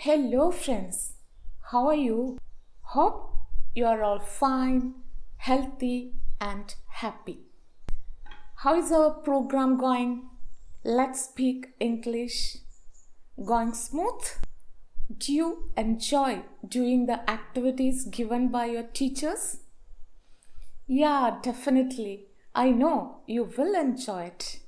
Hello, friends. How are you? Hope you are all fine, healthy, and happy. How is our program going? Let's speak English. Going smooth? Do you enjoy doing the activities given by your teachers? Yeah, definitely. I know you will enjoy it.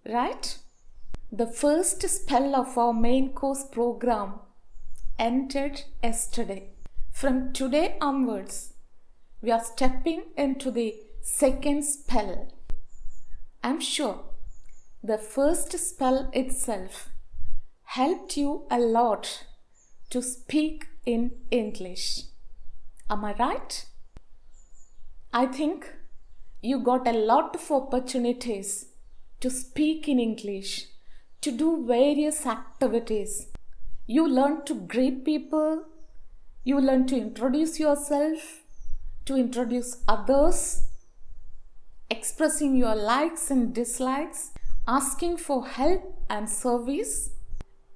Right? The first spell of our main course program ended yesterday. From today onwards, we are stepping into the second spell. I'm sure the first spell itself helped you a lot to speak in English. Am I right? I think you got a lot of opportunities to speak in English, to do various activities. You learn to greet people, you learn to introduce yourself, to introduce others, expressing your likes and dislikes, asking for help and service.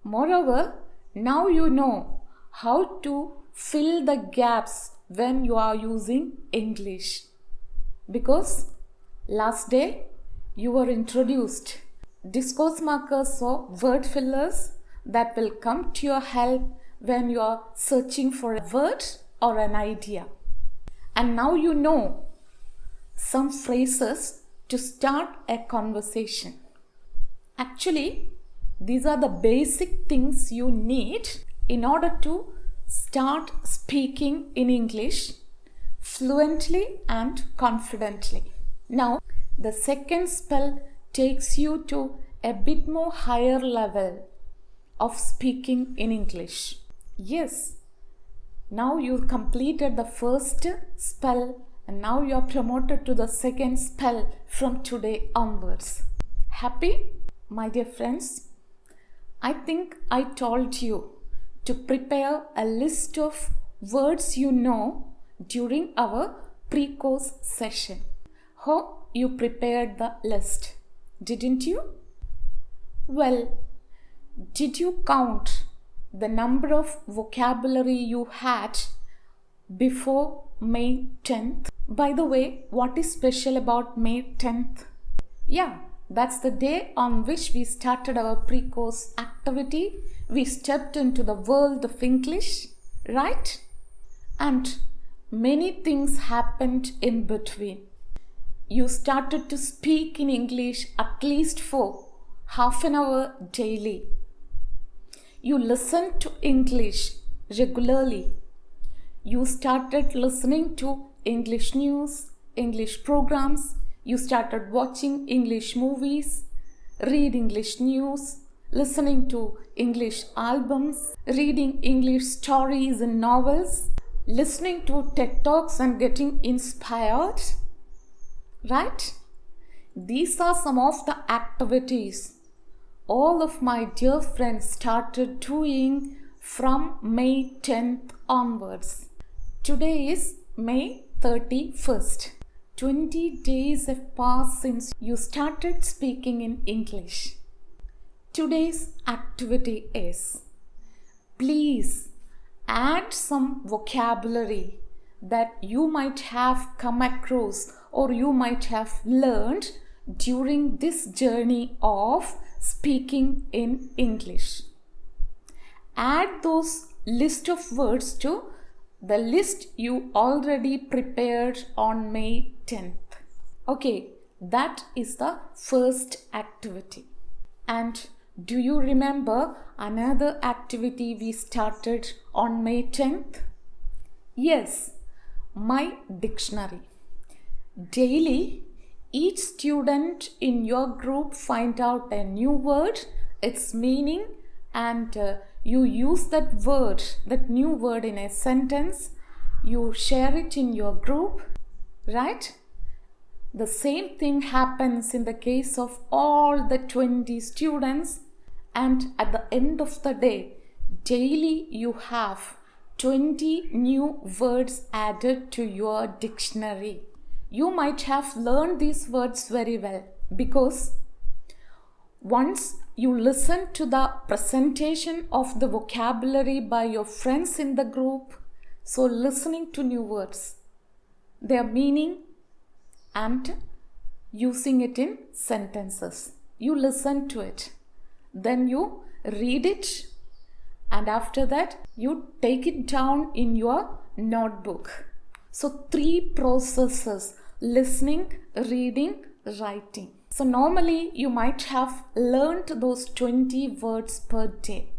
Moreover, now you know how to fill the gaps when you are using English. Because last day you were introduced discourse markers or word fillers that will come to your help when you are searching for a word or an idea. And now you know some phrases to start a conversation. Actually, these are the basic things you need in order to start speaking in English fluently and confidently. Now, the second spell takes you to a bit more higher level of speaking in English. Yes, now you've completed the first spell and now you are promoted to the second spell from today onwards. Happy, my dear friends? I think I told you to prepare a list of words you know during our pre-course session. Hope you prepared the list, didn't you? Well, did you count the number of vocabulary you had before May 10th? By the way, what is special about May 10th? Yeah, that's the day on which we started our pre-course activity. We stepped into the world of English, right? And many things happened in between. You started to speak in English at least for half an hour daily. You listened to English regularly. You started listening to English news, English programs. You started watching English movies, read English news, listening to English albums, reading English stories and novels, listening to TED Talks and getting inspired. Right? These are some of the activities all of my dear friends started doing from May 10th onwards. Today is May 31st. 20 days have passed since you started speaking in English. Today's activity is, please add some vocabulary that you might have come across or you might have learned during this journey of speaking in English. Add those list of words to the list you already prepared on May 10th. Okay, that is the first activity. And do you remember another activity we started on May 10th? Yes, my dictionary. Daily, each student in your group find out a new word, its meaning, and you use that new word in a sentence. You share it in your group, right? The same thing happens in the case of all the 20 students, and at the end of the day, daily you have 20 new words added to your dictionary. You might have learned these words very well because Once you listen to the presentation of the vocabulary by your friends in the group, so listening to new words, their meaning and using it in sentences. You listen to it, then you read it, and after that you take it down in your notebook. So 3 processes: listening, reading, writing. So normally you might have learned those 20 words per day.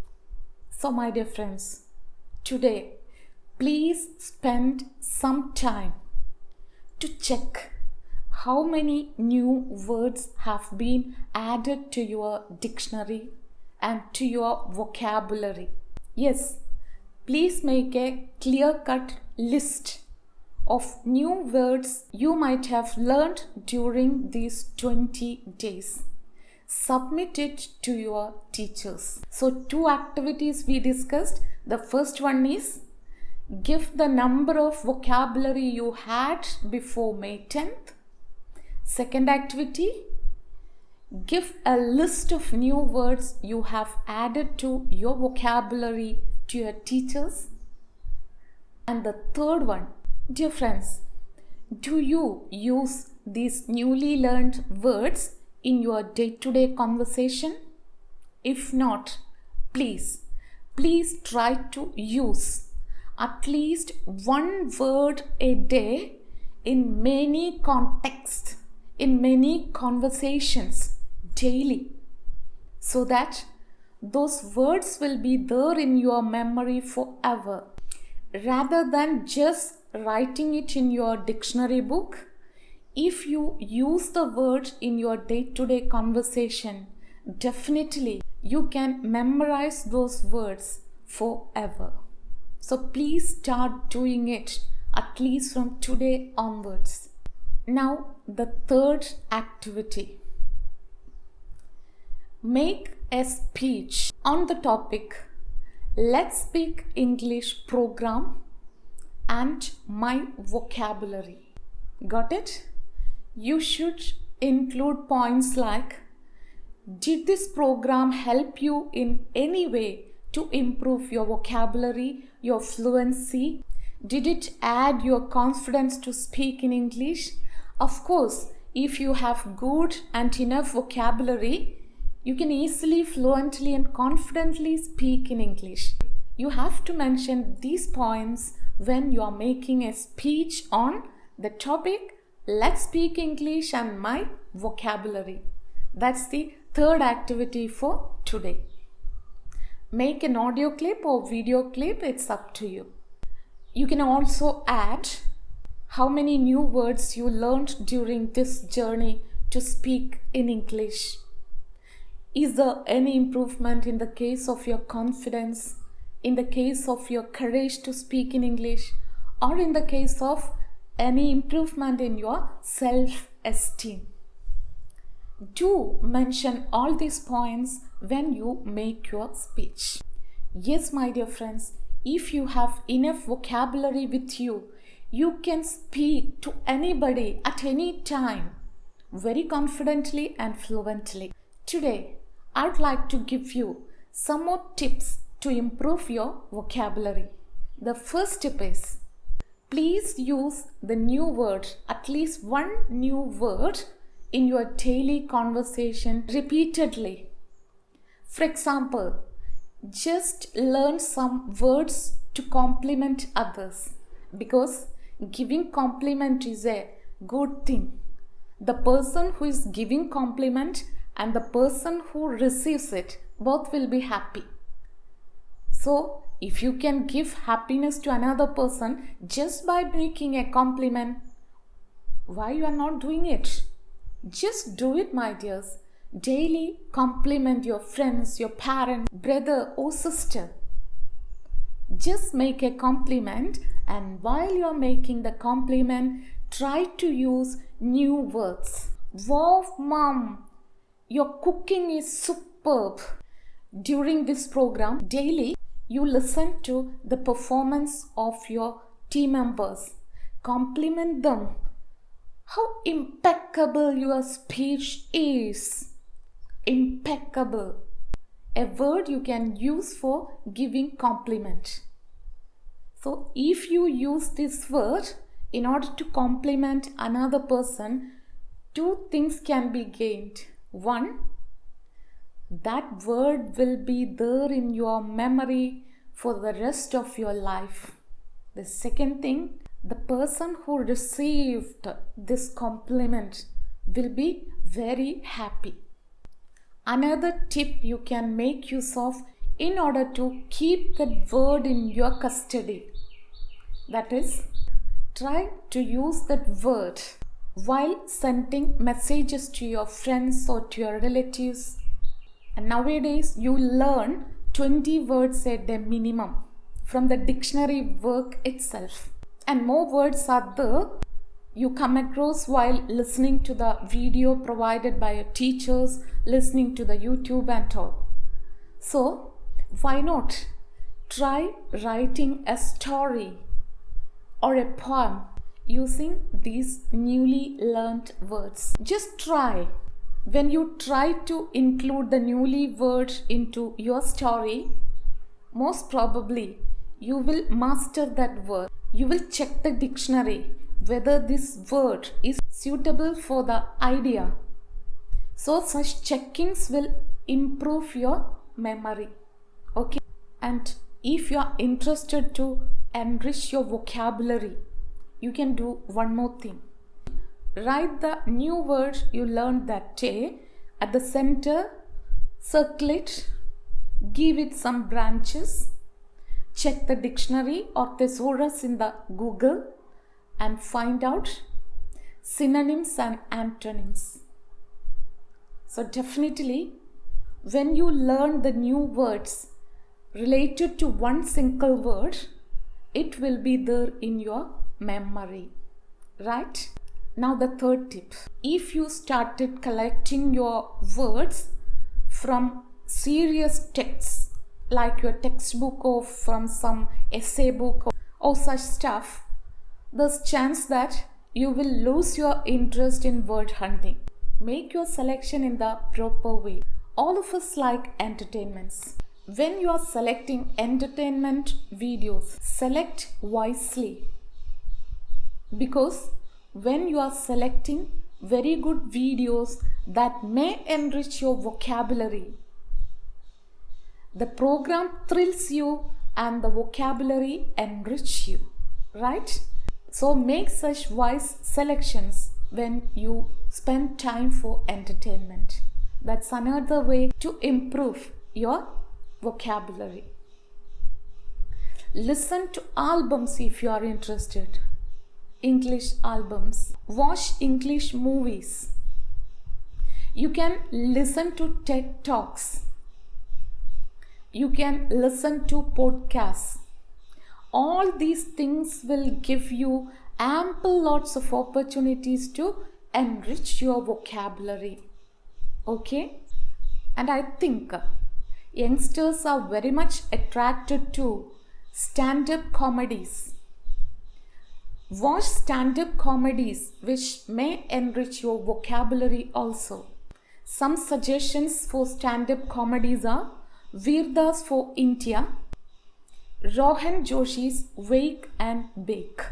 So my dear friends, today please spend some time to check how many new words have been added to your dictionary and to your vocabulary. Yes, please make a clear-cut list of new words you might have learned during these 20 days. Submit it to your teachers. So 2 activities we discussed. The first one is give the number of vocabulary you had before May 10th. Second activity, give a list of new words you have added to your vocabulary to your teachers. And the third one, dear friends, do you use these newly learned words in your day-to-day conversation? If not, please try to use at least 1 word a day in many contexts, in many conversations daily, so that those words will be there in your memory forever. Rather than just writing it in your dictionary book, if you use the word in your day-to-day conversation, definitely you can memorize those words forever. So please start doing it at least from today onwards. Now the third activity. Make a speech on the topic Let's Speak English program and my vocabulary. Got it? You should include points like, did this program help you in any way to improve your vocabulary, your fluency? Did it add your confidence to speak in English? Of course, if you have good and enough vocabulary, you can easily, fluently and confidently speak in English. You have to mention these points when you are making a speech on the topic Let's Speak English and my vocabulary. That's the third activity for today. Make an audio clip or video clip, it's up to you. You can also add how many new words you learned during this journey to speak in English. Is there any improvement in the case of your confidence, in the case of your courage to speak in English, or in the case of any improvement in your self-esteem? Do mention all these points when you make your speech. Yes, my dear friends, if you have enough vocabulary with you, you can speak to anybody at any time very confidently and fluently. Today, I'd like to give you some more tips to improve your vocabulary. The first tip is, please use the new word, at least 1 new word in your daily conversation repeatedly. For example, just learn some words to compliment others, because giving compliment is a good thing. The person who is giving compliment and the person who receives it, both will be happy. So if you can give happiness to another person just by making a compliment, why you are not doing it? Just do it, my dears. Daily compliment your friends, your parents, brother or sister. Just make a compliment, and while you are making the compliment, try to use new words. Wow, mom, your cooking is superb. During this program, daily you listen to the performance of your team members. Compliment them. How impeccable your speech is. impeccable, a word you can use for giving compliment. So if you use this word in order to compliment another person, two things can be gained. One, that word will be there in your memory for the rest of your life. The second thing, the person who received this compliment will be very happy. Another tip you can make use of in order to keep that word in your custody, that is, try to use that word while sending messages to your friends or to your relatives. And nowadays you learn 20 words a day minimum from the dictionary work itself. And more words are there you come across while listening to the video provided by your teachers, listening to the YouTube and all. So why not try writing a story or a poem using these newly learned words? Just try. When you try to include the newly word into your story, most probably you will master that word. You will check the dictionary whether this word is suitable for the idea. So such checkings will improve your memory. Okay. And if you are interested to enrich your vocabulary, you can do one more thing. Write the new word you learned that day at the center, circle it, give it some branches, check the dictionary or thesaurus in the Google and find out synonyms and antonyms. So definitely, when you learn the new words related to one single word, it will be there in your memory, right? Now the third tip. If you started collecting your words from serious texts like your textbook or from some essay book or such stuff, there's chance that you will lose your interest in word hunting. Make your selection in the proper way. All of us like entertainments. When you are selecting entertainment videos, select wisely. Because when you are selecting very good videos that may enrich your vocabulary, the program thrills you and the vocabulary enrich you, right? So make such wise selections when you spend time for entertainment. That's another way to improve your vocabulary. Listen to albums if you are interested. English albums. Watch English movies. You can listen to TED Talks. You can listen to podcasts. All these things will give you ample lots of opportunities to enrich your vocabulary. Okay? And I think youngsters are very much attracted to stand-up comedies. Watch stand-up comedies which may enrich your vocabulary also. Some suggestions for stand-up comedies are Veerdas for India, Rohan Joshi's Wake and Bake.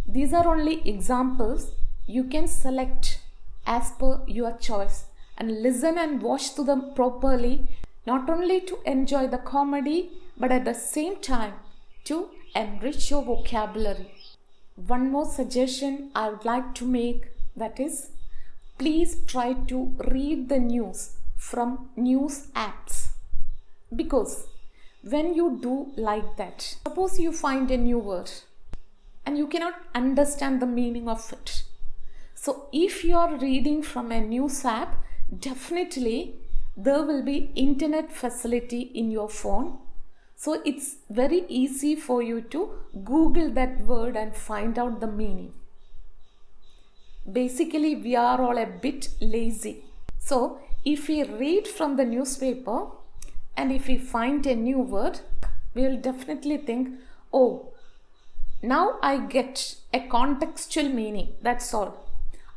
These are only examples. You can select as per your choice and listen and watch to them properly, not only to enjoy the comedy but at the same time to enrich your vocabulary. One more suggestion I would like to make, that is, please try to read the news from news apps. Because when you do like that, suppose you find a new word and you cannot understand the meaning of it. So if you are reading from a news app, definitely there will be internet facility in your phone. So it's very easy for you to Google that word and find out the meaning. Basically, we are all a bit lazy. So if we read from the newspaper and if we find a new word, we will definitely think, oh, now I get a contextual meaning. That's all.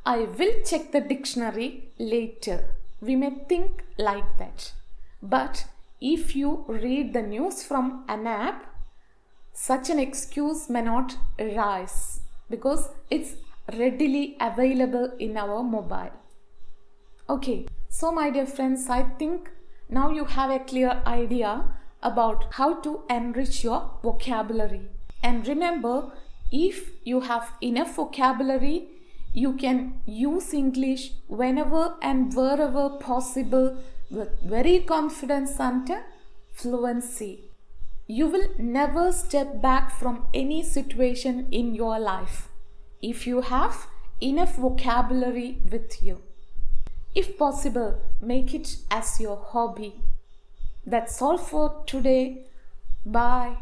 I will check the dictionary later. We may think like that. But if you read the news from an app, such an excuse may not arise because it's readily available in our mobile. Okay, so my dear friends, I think now you have a clear idea about how to enrich your vocabulary. And remember, if you have enough vocabulary, you can use English whenever and wherever possible with very confidence and fluency. You will never step back from any situation in your life if you have enough vocabulary with you. If possible, make it as your hobby. That's all for today. Bye.